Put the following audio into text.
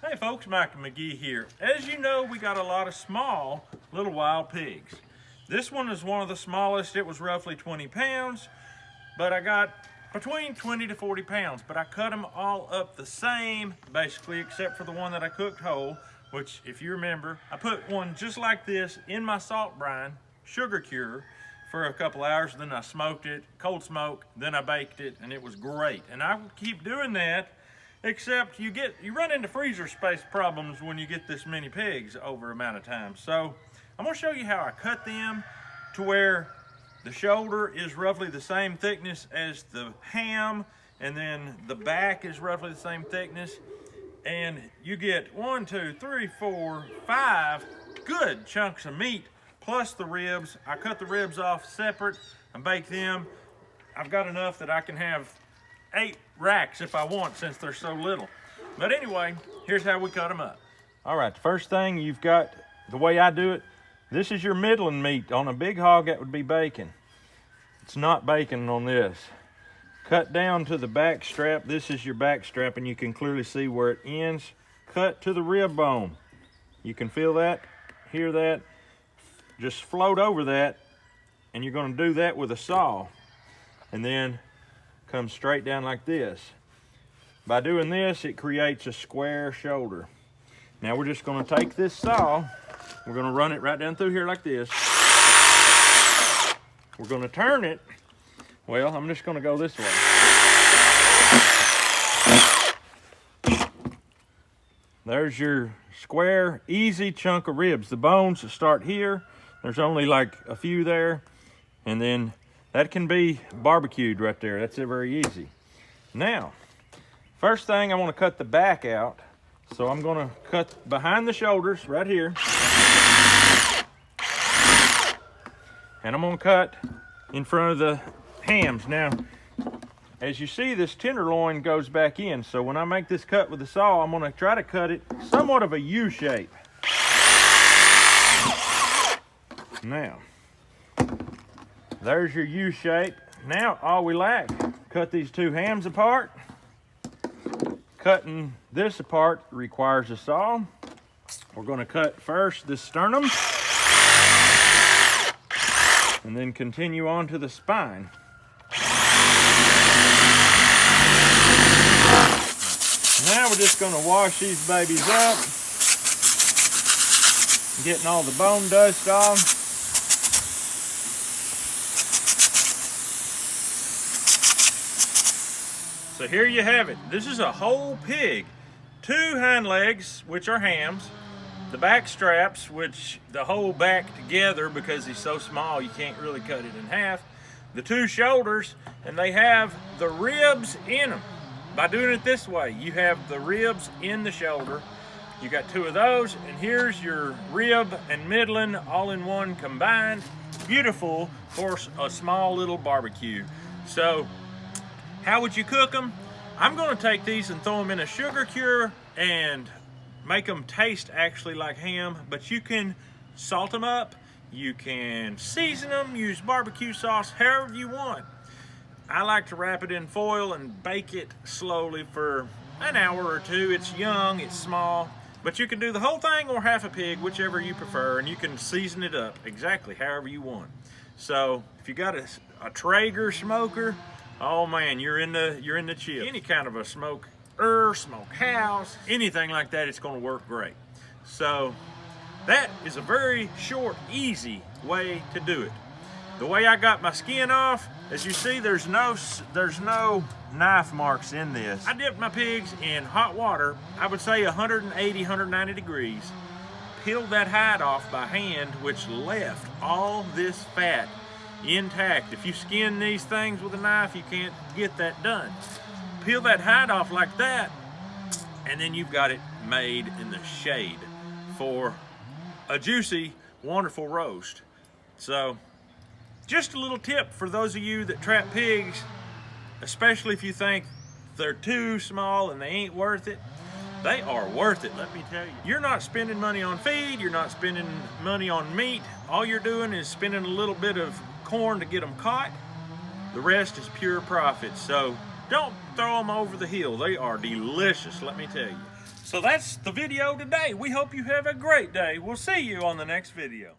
Hey folks, Michael McGee here. As you know, we got a lot of small little wild pigs. This one is one of the smallest. It was roughly 20 pounds, but I got between 20 to 40 pounds, but I cut them all up the same, basically, except for the one that I cooked whole, which, if you remember, I put one just like this in my salt brine, sugar cure, for a couple hours, then I smoked it, cold smoke, then I baked it, and it was great. And I will keep doing that, except you run into freezer space problems when you get this many pigs over amount of time. So I'm gonna show you how I cut them to where the shoulder is roughly the same thickness as the ham, and then the back is roughly the same thickness. And you get 1, 2, 3, 4, 5 good chunks of meat, plus the ribs. I cut the ribs off separate and bake them. I've got enough that I can have 8 racks if I want, since they're so little. But anyway, here's how we cut them up. All right, the first thing you've got, the way I do it, this is your middling meat. On a big hog, that would be bacon. It's not bacon on this. Cut down to the back strap. This is your back strap, and you can clearly see where it ends. Cut to the rib bone. You can feel that, hear that. Just float over that, and you're gonna do that with a saw. And then come straight down like this. By doing this, it creates a square shoulder. Now we're just gonna take this saw, we're gonna run it right down through here like this. We're gonna turn it. Well, I'm just gonna go this way. There's your square, easy chunk of ribs. The bones start here. There's only like a few there. And then that can be barbecued right there. That's very easy. Now, first thing, I want to cut the back out. So I'm going to cut behind the shoulders right here. And I'm going to cut in front of the hams. Now, as you see, this tenderloin goes back in. So when I make this cut with the saw, I'm going to try to cut it somewhat of a U shape. Now, there's your U shape. Now, all we lack, cut these 2 hams apart. Cutting this apart requires a saw. We're going to cut first the sternum, and then continue on to the spine. Now we're just going to wash these babies up, getting all the bone dust off. So here you have it. This is a whole pig. 2 hind legs, which are hams. The back straps, which the whole back together, because he's so small you can't really cut it in half. The 2 shoulders, and they have the ribs in them. By doing it this way, you have the ribs in the shoulder. You got 2 of those, and here's your rib and middling all in one combined. Beautiful for a small little barbecue. So, how would you cook them? I'm going to take these and throw them in a sugar cure and make them taste actually like ham, but you can salt them up, you can season them, use barbecue sauce, however you want. I like to wrap it in foil and bake it slowly for an hour or 2. It's young, it's small, but you can do the whole thing or half a pig, whichever you prefer, and you can season it up exactly however you want. So if you got a Traeger smoker, oh man, you're in the chip. Any kind of a smokehouse, anything like that, it's gonna work great. So that is a very short, easy way to do it. The way I got my skin off, as you see, there's no knife marks in this. I dipped my pigs in hot water, I would say 180, 190 degrees, peeled that hide off by hand, which left all this fat intact. If you skin these things with a knife, you can't get that done. Peel that hide off like that, and then you've got it made in the shade for a juicy, wonderful roast. So, just a little tip for those of you that trap pigs, especially if you think they're too small and they ain't worth it. They are worth it, let me tell you. You're not spending money on feed, you're not spending money on meat. All you're doing is spending a little bit of corn to get them caught. The rest is pure profit. So don't throw them over the hill. They are delicious, let me tell you. So that's the video today. We hope you have a great day. We'll see you on the next video.